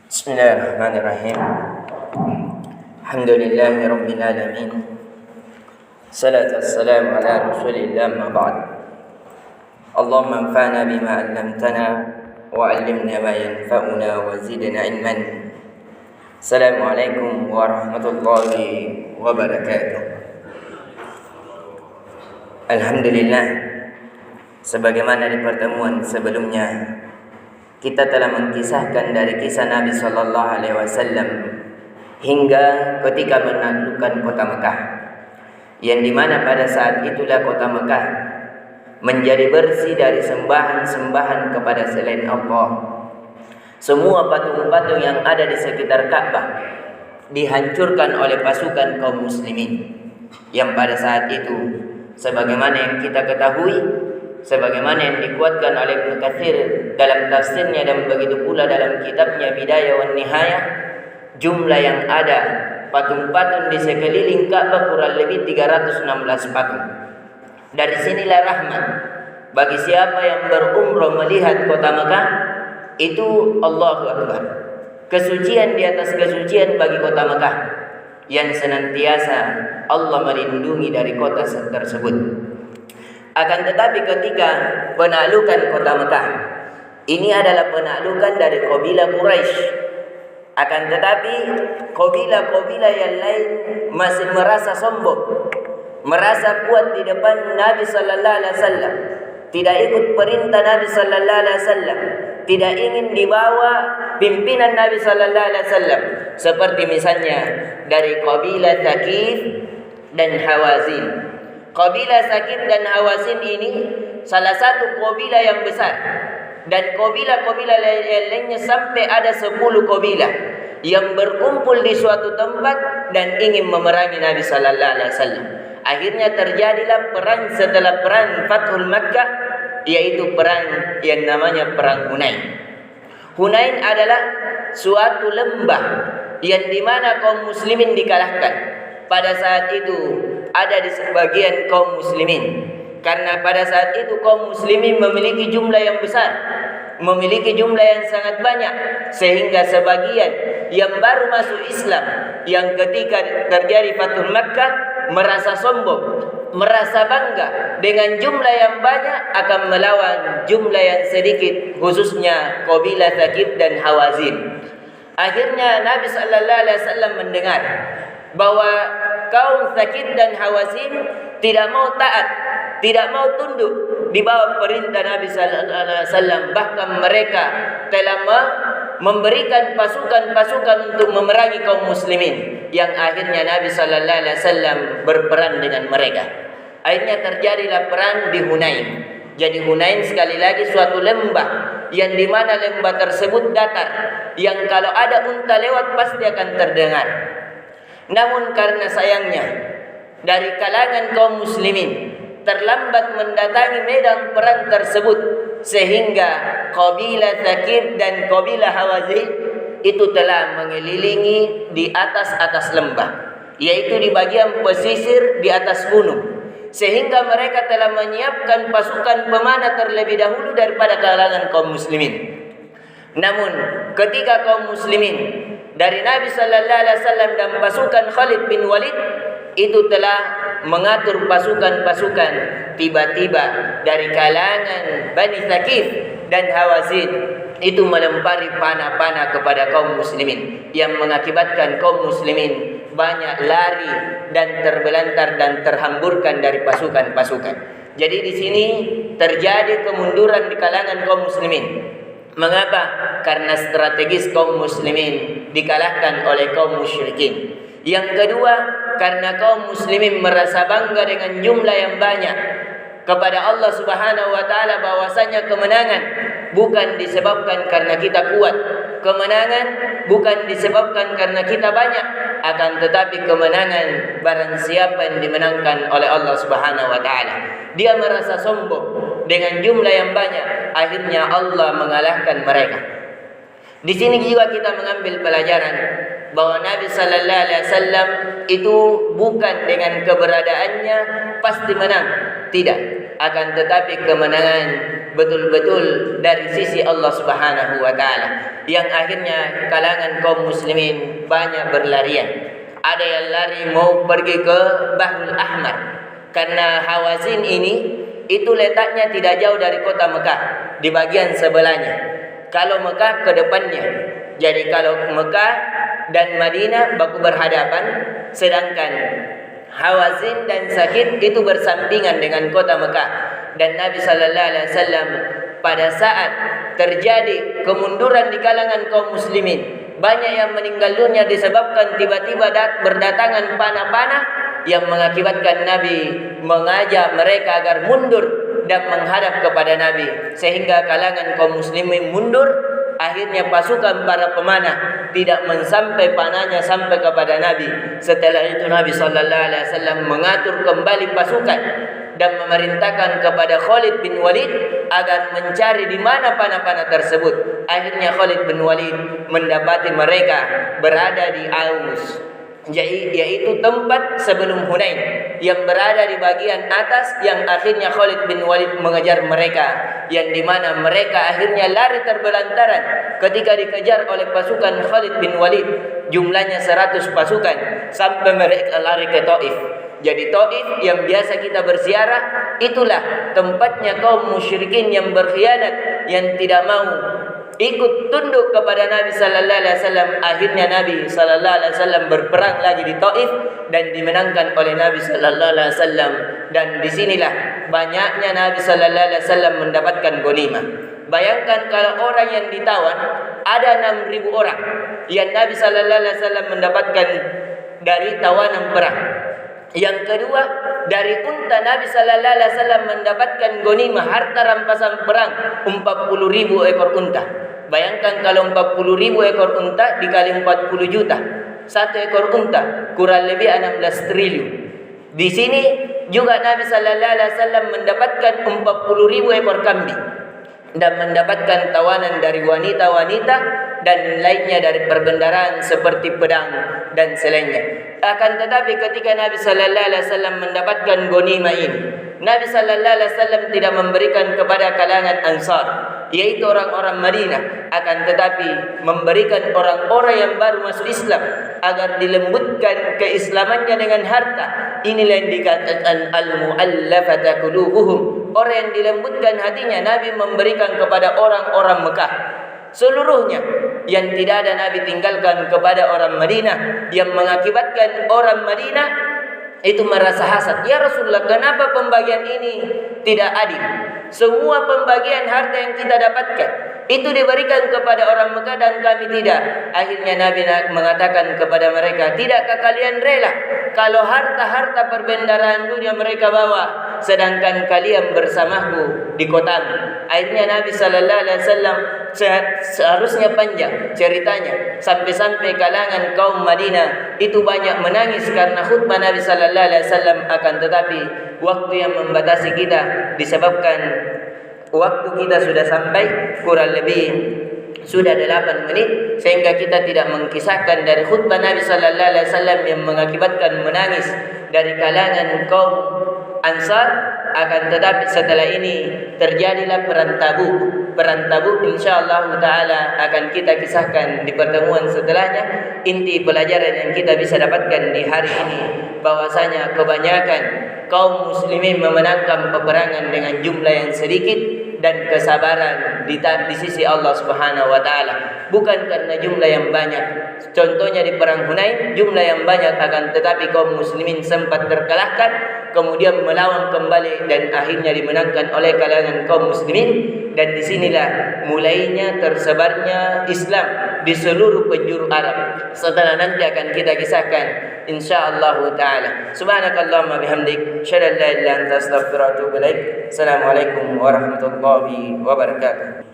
Bismillahirrahmanirrahim. Alhamdulillahi rabbil alamin. Salatu wassalamu ala Rasulillah ma ba'd. Allahumma anfa'na bima 'allamtana wa 'allimna ma yanfa'una wa zidna ilman. Assalamualaikum warahmatullahi wabarakatuh. Alhamdulillah, sebagaimana di pertemuan sebelumnya kita telah mengkisahkan dari kisah Nabi sallallahu alaihi wasallam hingga ketika menaklukkan kota Mekah, yang dimana pada saat itulah kota Mekah menjadi bersih dari sembahan-sembahan kepada selain Allah. Semua patung-patung yang ada di sekitar Ka'bah dihancurkan oleh pasukan kaum muslimin, yang pada saat itu sebagaimana yang kita ketahui, sebagaimana yang dikuatkan oleh Ibnu Katsir dalam tafsirnya dan begitu pula dalam kitabnya Bidayah wan Nihayah, jumlah yang ada patung-patung di sekeliling Ka'bah kurang lebih 316 patung. Dari sinilah rahmat bagi siapa yang berumrah melihat kota Mekah, itu Allahu Akbar. Kesucian di atas kesucian bagi kota Mekah yang senantiasa Allah melindungi dari kota tersebut. Akan tetapi ketika penaklukan kota Mekah, ini adalah penaklukan dari kabilah Quraisy. Akan tetapi kabilah-kabilah yang lain masih merasa sombong, merasa kuat di depan Nabi sallallahu alaihi wasallam, tidak ikut perintah Nabi sallallahu alaihi wasallam, tidak ingin dibawa pimpinan Nabi sallallahu alaihi wasallam, seperti misalnya dari kabilah Thaqif dan Hawazin. Kabilah Thaqif dan Hawazin ini salah satu kabilah yang besar, dan kabilah-kabilah lainnya sampai ada 10 kabilah yang berkumpul di suatu tempat dan ingin memerangi Nabi sallallahu alaihi wasallam. Akhirnya terjadilah perang setelah perang Fathul Makkah, yaitu perang yang namanya perang Hunain. Hunain adalah suatu lembah yang dimana kaum muslimin dikalahkan. Pada saat itu ada di sebagian kaum muslimin, karena pada saat itu kaum muslimin memiliki jumlah yang besar, memiliki jumlah yang sangat banyak, sehingga sebagian yang baru masuk Islam, yang ketika terjadi Fathul Makkah merasa sombong, merasa bangga dengan jumlah yang banyak akan melawan jumlah yang sedikit, khususnya kabilah Thaqif dan Hawazin. Akhirnya Nabi sallallahu alaihi wasallam mendengar bahwa kaum Thaqif dan Hawazin tidak mau taat, tidak mau tunduk di bawah perintah Nabi sallallahu alaihi wasallam, bahkan mereka telah memberikan pasukan-pasukan untuk memerangi kaum muslimin, yang akhirnya Nabi sallallahu alaihi wasallam berperang dengan mereka. Akhirnya terjadilah perang di Hunain. Jadi Hunain sekali lagi suatu lembah yang dimana lembah tersebut datar, yang kalau ada unta lewat pasti akan terdengar. Namun karena sayangnya dari kalangan kaum muslimin terlambat mendatangi medan perang tersebut, sehingga kabilah Thaqif dan kabilah Hawazin itu telah mengelilingi di atas lembah, yaitu di bagian pesisir di atas gunung, sehingga mereka telah menyiapkan pasukan pemanah terlebih dahulu daripada kalangan kaum muslimin. Namun ketika kaum muslimin dari Nabi sallallahu alaihi wasallam dan pasukan Khalid bin Walid itu telah mengatur pasukan-pasukan, tiba-tiba dari kalangan Bani Thaqif dan Hawazin itu melempari panah-panah kepada kaum muslimin, yang mengakibatkan kaum muslimin banyak lari dan terbelantar dan terhamburkan dari pasukan-pasukan. Jadi di sini terjadi kemunduran di kalangan kaum muslimin. Mengapa? Karena strategis kaum muslimin dikalahkan oleh kaum musyrikin. Yang kedua, karena kaum muslimin merasa bangga dengan jumlah yang banyak kepada Allah Subhanahu wa taala, bahwasanya kemenangan bukan disebabkan karena kita kuat, kemenangan bukan disebabkan karena kita banyak, akan tetapi kemenangan barang siapa yang dimenangkan oleh Allah Subhanahu wa taala. Dia merasa sombong dengan jumlah yang banyak, akhirnya Allah mengalahkan mereka. Di sini juga kita mengambil pelajaran bahwa Nabi sallallahu alaihi wasallam itu bukan dengan keberadaannya pasti menang, tidak. akan tetapi kemenangan betul-betul dari sisi Allah Subhanahu wa taala, yang akhirnya kalangan kaum muslimin banyak berlarian. Ada yang lari mau pergi ke Bahrul Ahmar, karena Hawazin ini itu letaknya tidak jauh dari kota Mekah, di bagian sebelahnya. Kalau Mekah ke depannya. Jadi kalau Mekah dan Madinah baku berhadapan, sedangkan Hawazin dan Sakif itu bersampingan dengan kota Mekah. Dan Nabi sallallahu alaihi wasallam pada saat terjadi kemunduran di kalangan kaum muslimin, banyak yang meninggal dunia disebabkan tiba-tiba berdatangan panah-panah yang mengakibatkan Nabi mengajak mereka agar mundur dan menghadap kepada Nabi, sehingga kalangan kaum muslimin mundur. Akhirnya pasukan para pemanah tidak mensampai panahnya sampai kepada Nabi. Setelah itu Nabi sallallahu alaihi wasallam mengatur kembali pasukan dan memerintahkan kepada Khalid bin Walid agar mencari di mana panah-panah tersebut. Akhirnya Khalid bin Walid mendapati mereka berada di Aus, yaitu tempat sebelum Hunain, yang berada di bagian atas, yang akhirnya Khalid bin Walid mengejar mereka, yang dimana mereka akhirnya lari terbelantaran ketika dikejar oleh pasukan Khalid bin Walid, jumlahnya 100 pasukan, sampai mereka lari ke Taif. Jadi Taif yang biasa kita berziarah, itulah tempatnya kaum musyrikin yang berkhianat, yang tidak mau ikut tunduk kepada Nabi sallallahu alaihi wasallam. Akhirnya Nabi sallallahu alaihi wasallam berperang lagi di Taif dan dimenangkan oleh Nabi sallallahu alaihi wasallam. Dan disinilah banyaknya Nabi sallallahu alaihi wasallam mendapatkan ghanimah. Bayangkan kalau orang yang ditawan ada 6.000 orang yang Nabi sallallahu alaihi wasallam mendapatkan dari tawanan perang. Yang kedua, dari unta Nabi sallallahu alaihi wasallam mendapatkan ghanimah, harta rampasan perang 40.000 ekor unta. Bayangkan kalau 40.000 ekor unta dikali 40 juta. Satu ekor unta kurang lebih 16 triliun. Di sini juga Nabi sallallahu alaihi wasallam mendapatkan 40.000 ekor kambing dan mendapatkan tawanan dari wanita-wanita dan lainnya dari perbendaharaan seperti pedang dan selainnya. Akan tetapi ketika Nabi sallallahu alaihi wasallam mendapatkan ghanimah ini, Nabi sallallahu alaihi wasallam tidak memberikan kepada kalangan Ansar, yaitu orang-orang Madinah, akan tetapi memberikan orang-orang yang baru masuk Islam agar dilembutkan keislamannya dengan harta. Inilah yang dikatakan al-mu'allafata qulubuhum, orang yang dilembutkan hatinya. Nabi memberikan kepada orang-orang Mekah seluruhnya, yang tidak ada Nabi tinggalkan kepada orang Madinah, yang mengakibatkan orang Madinah itu merasa hasad. Ya Rasulullah, kenapa pembagian ini tidak adil? Semua pembagian harta yang kita dapatkan itu diberikan kepada orang Mekah dan kami tidak. Akhirnya Nabi mengatakan kepada mereka, tidakkah kalian rela kalau harta-harta perbendaharaan dunia mereka bawa, sedangkan kalian bersamaku di kotamu? Akhirnya Nabi sallallahu alaihi wasallam, seharusnya panjang ceritanya, sampai-sampai kalangan kaum Madinah itu banyak menangis karena khutbah Nabi sallallahu alaihi wasallam. Akan tetapi waktu yang membatasi kita disebabkan waktu kita sudah sampai kurang lebih sudah 8 menit, sehingga kita tidak mengkisahkan dari khutbah Nabi sallallahu alaihi wasallam yang mengakibatkan menangis dari kalangan kaum Ansar. Akan tetapi setelah ini terjadilah perang Tabuk. Perang Tabuk insyaallah taala akan kita kisahkan di pertemuan setelahnya. Inti pelajaran yang kita bisa dapatkan di hari ini, bahwasanya kebanyakan kaum muslimin memenangkan peperangan dengan jumlah yang sedikit dan kesabaran di sisi Allah Subhanahu wa taala, bukan karena jumlah yang banyak. Contohnya di perang Hunain, jumlah yang banyak, akan tetapi kaum muslimin sempat terkalahkan, kemudian melawan kembali dan akhirnya dimenangkan oleh kalangan kaum muslimin. Dan disinilah mulainya tersebarnya Islam di seluruh penjuru Arab. Setelah nanti akan kita kisahkan insyaallah taala. Subhanakallahumma bihamdik, asyhadu an la ilaha illa anta, astaghfiruka wa atubu ilaik. Assalamualaikum warahmatullahi wabarakatuh.